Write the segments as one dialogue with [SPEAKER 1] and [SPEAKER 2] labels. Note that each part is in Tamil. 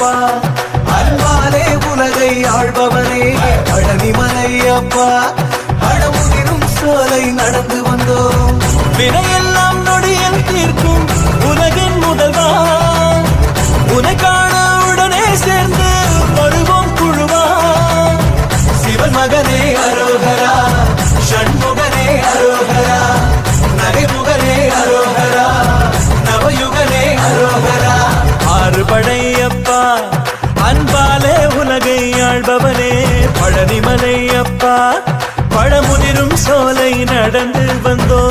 [SPEAKER 1] அப்பா அன்பாலே உலகை ஆள்பவனே பழனிமலையப்பா பழமுதிரும் சோலை நடந்து வந்தோம் வினையெல்லாம் நொடியில் தீர்க்கும் உலகின் முதல்வா உனை காண உடனே சேர்ந்து வருவோம் குழுவா சிவன் மகனே அரோகரா ஷண்முகனே அரோகரா நகைமுகனே அரோகரா நவயுகனே அரோகரா ஆறுபடையப்பா அன்பாலே உலகை ஆள்பவனே பழனிமலையப்பா பழமுதிரும் சோலை நடந்து வந்தோ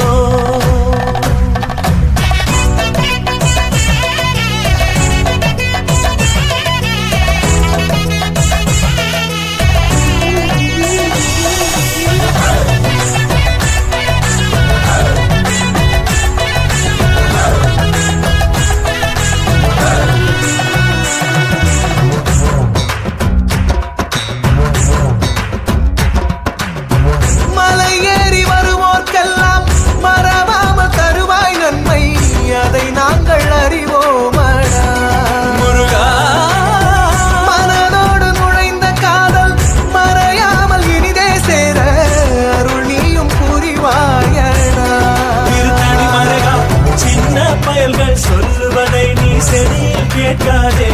[SPEAKER 1] சொல்லுவதை நீ செவியில் கேட்காதே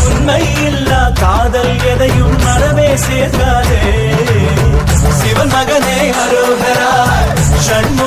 [SPEAKER 1] உண்மை இல்லா காதல் எதையும் மறவே சேர்க்காதே சிவன் மகனே அரோகரா ஷண்முக